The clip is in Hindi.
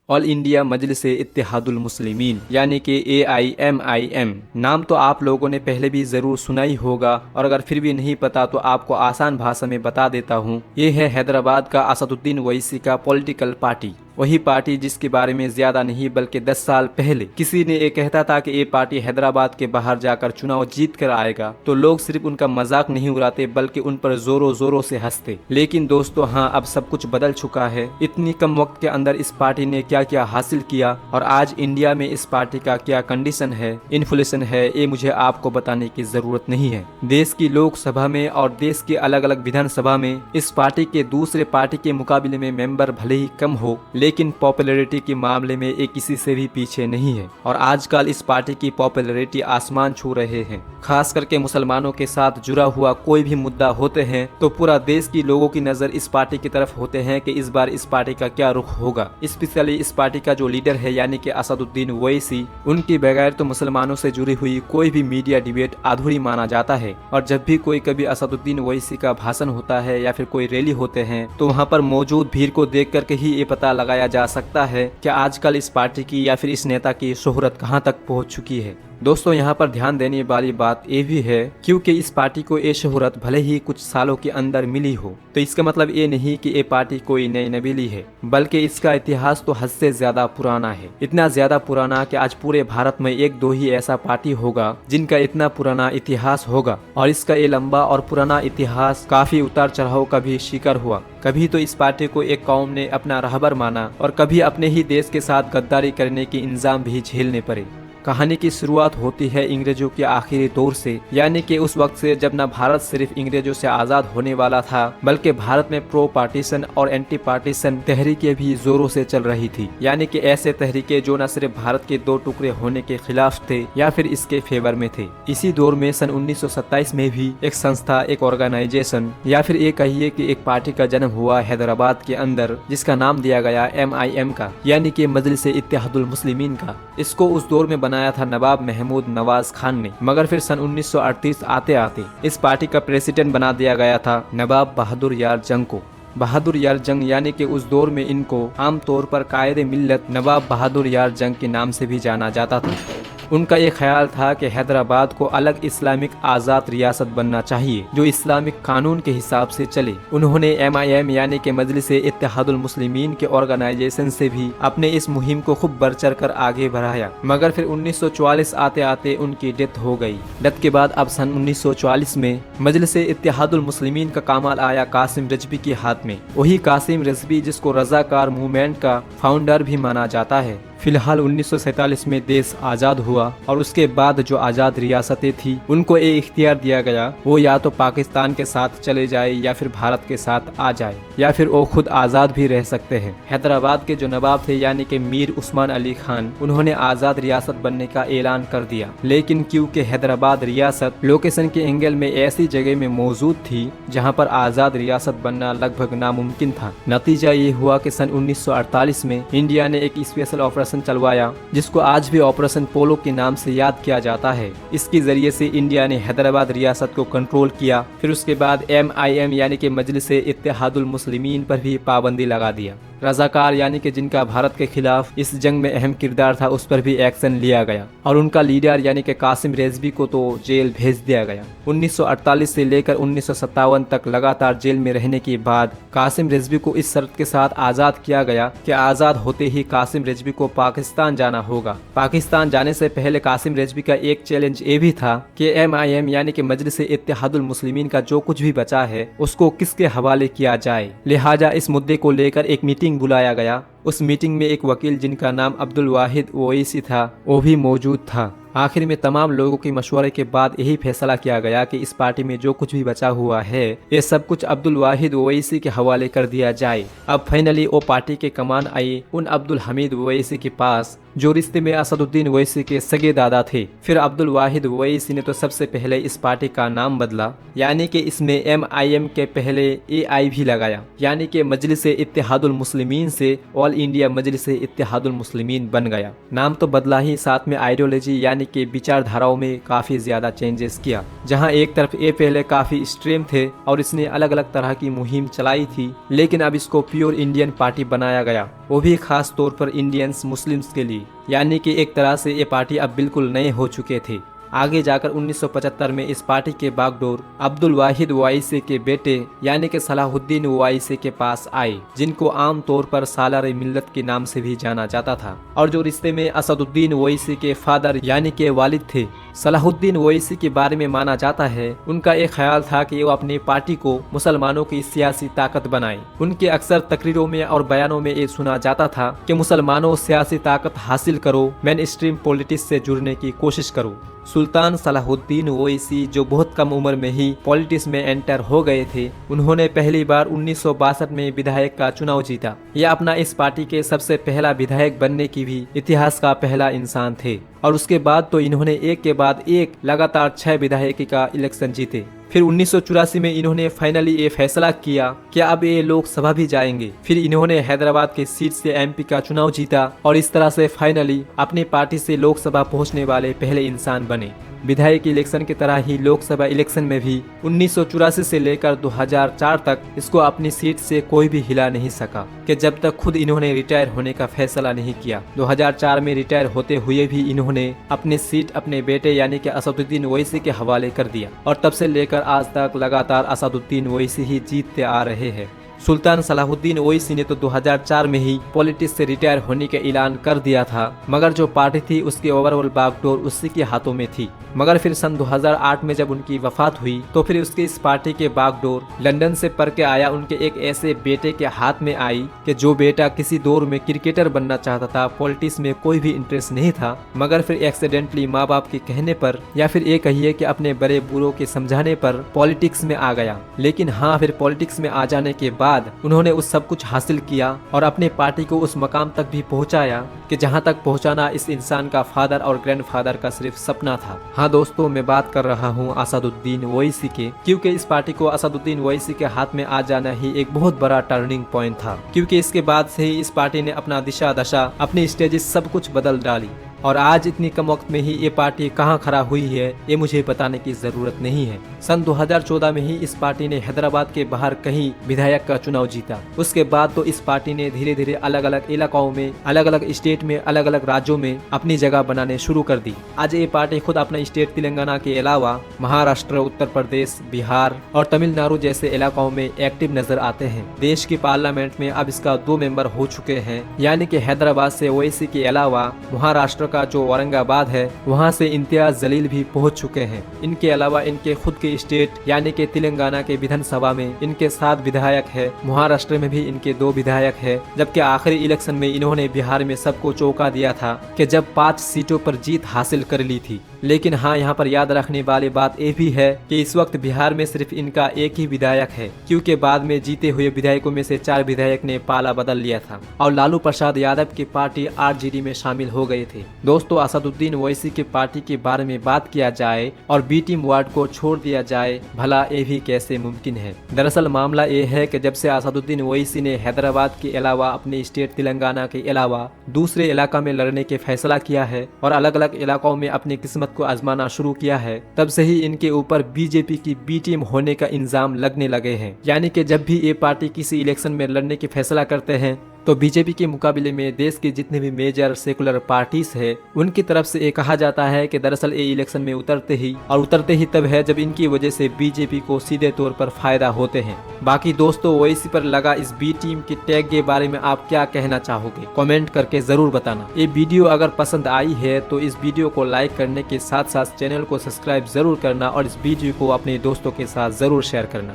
ऑल इंडिया मजलिस-ए इत्तेहादुल मुस्लिमीन यानी कि AIMIM। नाम तो आप लोगों ने पहले भी ज़रूर सुना ही होगा, और अगर फिर भी नहीं पता तो आपको आसान भाषा में बता देता हूँ। ये है हैदराबाद का असदुद्दीन ओवैसी का पॉलिटिकल पार्टी। वही पार्टी जिसके बारे में ज्यादा नहीं बल्कि 10 साल पहले किसी ने ये कहता था कि ये पार्टी हैदराबाद के बाहर जाकर चुनाव जीत कर आएगा, तो लोग सिर्फ उनका मजाक नहीं उड़ाते बल्कि उन पर जोरों जोरों से हंसते। लेकिन दोस्तों हाँ, अब सब कुछ बदल चुका है। इतनी कम वक्त के अंदर इस पार्टी ने क्या क्या हासिल किया और आज इंडिया में इस पार्टी का क्या कंडीशन है, इन्फ्लेशन है, ये मुझे आपको बताने की जरूरत नहीं है। देश की लोकसभा में और देश की अलग अलग विधानसभा में इस पार्टी के दूसरे पार्टी के मुकाबले में मेंबर भले ही कम हो, लेकिन पॉपुलैरिटी के मामले में ये किसी से भी पीछे नहीं है। और आजकल इस पार्टी की पॉपुलैरिटी आसमान छू रहे हैं। खास करके मुसलमानों के साथ जुड़ा हुआ कोई भी मुद्दा होते हैं तो पूरा देश की लोगों की नजर इस पार्टी की तरफ होते हैं कि इस बार इस पार्टी का क्या रुख होगा। स्पेशली इस पार्टी का जो लीडर है यानी कि असदुद्दीन ओवैसी, उनके बगैर तो मुसलमानों से जुड़ी हुई कोई भी मीडिया डिबेट अधूरी माना जाता है। और जब भी कोई कभी असदुद्दीन ओवैसी का भाषण होता है या फिर कोई रैली होते हैं तो वहाँ पर मौजूद भीड़ को देख करके ही ये पता लगाया जा सकता है कि आजकल इस पार्टी की या फिर इस नेता की शोहरत कहां तक पहुंच चुकी है। दोस्तों यहाँ पर ध्यान देने वाली बात ये भी है, क्योंकि इस पार्टी को ये शोहरत भले ही कुछ सालों के अंदर मिली हो तो इसका मतलब ये नहीं कि ये पार्टी कोई नई नवेली है, बल्कि इसका इतिहास तो हद से ज्यादा पुराना है। इतना ज्यादा पुराना कि आज पूरे भारत में एक दो ही ऐसा पार्टी होगा जिनका इतना पुराना इतिहास होगा। और इसका ये लंबा और पुराना इतिहास काफी उतार चढ़ाव का भी शिकार हुआ। कभी तो इस पार्टी को एक कौम ने अपना रहबर माना और कभी अपने ही देश के साथ गद्दारी करने के इंजाम भी झेलने पड़े। कहानी की शुरुआत होती है अंग्रेजों के आखिरी दौर से, यानी कि उस वक्त से जब न भारत सिर्फ अंग्रेजों से आजाद होने वाला था बल्कि भारत में प्रो पार्टीशन और एंटी पार्टीशन तहरीकें भी जोरों से चल रही थी। यानी कि ऐसे तहरीके जो न सिर्फ भारत के दो टुकड़े होने के खिलाफ थे या फिर इसके फेवर में थे। इसी दौर में सन 1927 में भी एक संस्था, एक ऑर्गेनाइजेशन या फिर ये कहिए कि एक पार्टी का जन्म हुआ हैदराबाद के अंदर, जिसका नाम दिया गया MIM का, यानी कि मजलिस-ए इत्तेहादुल मुस्लिमीन का। इसको उस दौर में बनाया था नवाब महमूद नवाज खान ने, मगर फिर सन 1938 आते आते इस पार्टी का प्रेसिडेंट बना दिया गया था नवाब बहादुर यार जंग को। बहादुर यार जंग यानी कि उस दौर में इनको आमतौर पर कायदे मिल्लत नवाब बहादुर यार जंग के नाम से भी जाना जाता था। उनका ये ख्याल था कि हैदराबाद को अलग इस्लामिक आज़ाद रियासत बनना चाहिए जो इस्लामिक कानून के हिसाब से चले। उन्होंने MIM यानी कि मजलिस-ए इत्तेहादुल मुस्लिमीन के ऑर्गेनाइजेशन से भी अपने इस मुहिम को खूब बढ़ चढ़ कर आगे बढ़ाया, मगर फिर 1944 आते आते उनकी डेथ हो गई। डेथ के बाद अब सन 1944 में मजलिस-ए इत्तेहादुल मुस्लिमीन का कमाल आया कासिम रिजवी के हाथ में। वही कासिम रिजवी जिसको रजाकार मूवमेंट का फाउंडर भी माना जाता है। फिलहाल 1947 में देश आज़ाद हुआ और उसके बाद जो आज़ाद रियासतें थी उनको ये इख्तियार दिया गया, वो या तो पाकिस्तान के साथ चले जाए या फिर भारत के साथ आ जाए या फिर वो खुद आज़ाद भी रह सकते हैं। हैदराबाद के जो नवाब थे यानी कि मीर उस्मान अली खान, उन्होंने आज़ाद रियासत बनने का ऐलान कर दिया। लेकिन क्योंकि हैदराबाद रियासत लोकेशन के एंगल में ऐसी जगह में मौजूद थी जहाँ पर आज़ाद रियासत बनना लगभग नामुमकिन था, नतीजा ये हुआ कि सन 1948 में इंडिया ने एक स्पेशल ऑपरेशन चलवाया जिसको आज भी ऑपरेशन पोलो के नाम से याद किया जाता है। इसके जरिए से इंडिया ने हैदराबाद रियासत को कंट्रोल किया। फिर उसके बाद MIM यानी कि मजलिस-ए इत्तेहादुल मुस्लिमीन पर भी पाबंदी लगा दिया। रजाकार यानी कि जिनका भारत के खिलाफ इस जंग में अहम किरदार था, उस पर भी एक्शन लिया गया और उनका लीडर यानी कि कासिम रिजवी को तो जेल भेज दिया गया। 1948 से लेकर 1957 तक लगातार जेल में रहने के बाद कासिम रिजवी को इस शर्त के साथ आज़ाद किया गया कि आज़ाद होते ही कासिम रिजवी को पाकिस्तान जाना होगा। पाकिस्तान जाने से पहले कासिम रिजवी का एक चैलेंज ये भी था कि MIM यानी कि मजलिस-ए इत्तेहादुल मुस्लिमीन का जो कुछ भी बचा है उसको किसके हवाले किया जाए। लिहाजा इस मुद्दे को लेकर एक मीटिंग बुलाया गया। उस मीटिंग में एक वकील जिनका नाम अब्दुल वाहिद ओवैसी था वो भी मौजूद था। आखिर में तमाम लोगों के मशवरे के बाद यही फैसला किया गया कि इस पार्टी में जो कुछ भी बचा हुआ है ये सब कुछ अब्दुल वाहिद ओवैसी के हवाले कर दिया जाए। अब फाइनली वो पार्टी के कमान आई उन अब्दुल हमीद ओवैसी के पास जो रिश्ते में असदुद्दीन ओवैसी के सगे दादा थे। फिर अब्दुल वाहिद ओवैसी ने तो सबसे पहले इस पार्टी का नाम बदला, यानी कि इसमें MIM के पहले AI भी लगाया, यानी कि मजलिस-ए-इत्तेहादुल मुस्लिमीन से ऑल इंडिया मजलिस-ए-इत्तेहादुल मुस्लिमीन बन गया। नाम तो बदला ही, साथ में आइडियोलॉजी यानी कि विचारधाराओं में काफी ज्यादा चेंजेस किया। जहां एक तरफ ये पहले काफी एक्सट्रीम थे और इसने अलग अलग तरह की मुहिम चलाई थी, लेकिन अब इसको प्योर इंडियन पार्टी बनाया गया, वो भी खास तौर पर इंडियंस मुस्लिम्स के लिए, यानी कि एक तरह से ये पार्टी अब बिल्कुल नए हो चुके थे। आगे जाकर 1975 में इस पार्टी के बागडोर अब्दुल वाहिद ओवैसी के बेटे यानी कि सलाहुद्दीन ओवैसी के पास आए, जिनको आम तौर पर सालार मिल्लत के नाम से भी जाना जाता था, और जो रिश्ते में असदुद्दीन ओवैसी के फादर यानी कि वालिद थे। सलाहुद्दीन ओवैसी के बारे में माना जाता है उनका एक ख्याल था कि वो अपनी पार्टी को मुसलमानों की सियासी ताकत बनाए। उनके अक्सर तकरीरों में और बयानों में ये सुना जाता था कि मुसलमानों सियासी ताकत हासिल करो, मेन स्ट्रीम पॉलिटिक्स से जुड़ने की कोशिश करो। सुल्तान सलाहुद्दीन ओवैसी जो बहुत कम उम्र में ही पॉलिटिक्स में एंटर हो गए थे, उन्होंने पहली बार 1962 में विधायक का चुनाव जीता। यह अपना इस पार्टी के सबसे पहला विधायक बनने की भी इतिहास का पहला इंसान थे, और उसके बाद तो इन्होंने एक के बाद एक लगातार 6 विधायकी का इलेक्शन जीते। फिर 1984 में इन्होंने फाइनली ये फैसला किया कि अब ये लोकसभा भी जाएंगे। फिर इन्होंने हैदराबाद के सीट से MP का चुनाव जीता और इस तरह से फाइनली अपनी पार्टी से लोकसभा पहुंचने वाले पहले इंसान बने। विधायक इलेक्शन की तरह ही लोकसभा इलेक्शन में भी 1984 से लेकर 2004 तक इसको अपनी सीट से कोई भी हिला नहीं सका, कि जब तक खुद इन्होंने रिटायर होने का फैसला नहीं किया। 2004 में रिटायर होते हुए भी इन्होंने अपनी सीट अपने बेटे यानी कि असदुद्दीन ओवैसी के हवाले कर दिया, और तब से लेकर आज तक लगातार असदुद्दीन ओवैसी ही जीतते आ रहे हैं। सुल्तान सलाहुद्दीन ओवैसी ने तो 2004 में ही पॉलिटिक्स से रिटायर होने का ऐलान कर दिया था, मगर जो पार्टी थी उसकी ओवरऑल बागडोर उसी के हाथों में थी। मगर फिर सन 2008 में जब उनकी वफात हुई तो फिर उसके इस पार्टी के बागडोर लंदन से पढ़ के आया उनके एक ऐसे बेटे के हाथ में आई कि जो बेटा किसी दौर में क्रिकेटर बनना चाहता था, पॉलिटिक्स में कोई भी इंटरेस्ट नहीं था, मगर फिर एक्सीडेंटली माँ बाप के कहने पर या फिर ये कहिए कि अपने बड़े बूढ़ों के समझाने पर पॉलिटिक्स में आ गया। लेकिन हाँ, फिर पॉलिटिक्स में आ जाने के बाद उन्होंने उस सब कुछ हासिल किया और अपने पार्टी को उस मकाम तक भी पहुंचाया कि जहां तक पहुंचाना इस इंसान का फादर और ग्रैंडफादर का सिर्फ सपना था। हाँ दोस्तों, मैं बात कर रहा हूँ असदुद्दीन ओवैसी के, क्योंकि इस पार्टी को असदुद्दीन ओवैसी के हाथ में आ जाना ही एक बहुत बड़ा टर्निंग पॉइंट था, क्योंकि इसके बाद से ही इस पार्टी ने अपना दिशा दशा, अपनी स्टेजेस सब कुछ बदल डाली। और आज इतनी कम वक्त में ही ये पार्टी कहाँ खड़ा हुई है ये मुझे बताने की जरूरत नहीं है। सन 2014 में ही इस पार्टी ने हैदराबाद के बाहर कहीं विधायक का चुनाव जीता। उसके बाद तो इस पार्टी ने धीरे धीरे अलग अलग इलाकाओं में, अलग अलग स्टेट में, अलग अलग राज्यों में अपनी जगह बनाने शुरू कर दी। आज ये पार्टी खुद अपना स्टेट तेलंगाना के अलावा महाराष्ट्र, उत्तर प्रदेश, बिहार और तमिलनाडु जैसे इलाकों में एक्टिव नजर आते हैं। देश की पार्लियामेंट में अब इसका 2 मेंबर हो चुके हैं, यानी कि हैदराबाद से ओवैसी के अलावा महाराष्ट्र का जो औरंगाबाद है वहां से इम्तियाज जलील भी पहुंच चुके हैं। इनके अलावा इनके खुद के स्टेट यानी कि तेलंगाना के विधानसभा में इनके 7 विधायक है, महाराष्ट्र में भी इनके 2 विधायक है, जबकि आखिरी इलेक्शन में इन्होंने बिहार में सबको चौंका दिया था कि जब 5 सीटों पर जीत हासिल कर ली थी। लेकिन हाँ, यहाँ पर याद रखने वाली बात ये भी है कि इस वक्त बिहार में सिर्फ इनका एक ही विधायक है, क्योंकि बाद में जीते हुए विधायकों में से 4 विधायक ने पाला बदल लिया था और लालू प्रसाद यादव की पार्टी RJD में शामिल हो गए थे। दोस्तों, असदुद्दीन ओवैसी की पार्टी के बारे में बात किया जाए और B टीम वार्ड को छोड़ दिया जाए, भला ये भी कैसे मुमकिन है। दरअसल मामला ये है कि जब से असदुद्दीन ओवैसी ने हैदराबाद के अलावा अपने स्टेट तेलंगाना के अलावा दूसरे इलाका में लड़ने के फैसला किया है और अलग अलग इलाकों में अपनी किस्मत को आजमाना शुरू किया है, तब से ही इनके ऊपर BJP की B टीम होने का इल्जाम लगने लगे हैं। यानी कि जब भी ये पार्टी किसी इलेक्शन में लड़ने की फैसला करते हैं तो BJP के मुकाबले में देश के जितने भी मेजर सेकुलर पार्टीज है उनकी तरफ से ये कहा जाता है कि दरअसल ये इलेक्शन में उतरते ही तब है जब इनकी वजह से BJP को सीधे तौर पर फायदा होते हैं। बाकी दोस्तों, ओवैसी पर लगा इस B टीम की टैग के बारे में आप क्या कहना चाहोगे, कमेंट करके जरूर बताना। ये वीडियो अगर पसंद आई है तो इस वीडियो को लाइक करने के साथ साथ चैनल को सब्सक्राइब जरूर करना और इस वीडियो को अपने दोस्तों के साथ जरूर शेयर करना।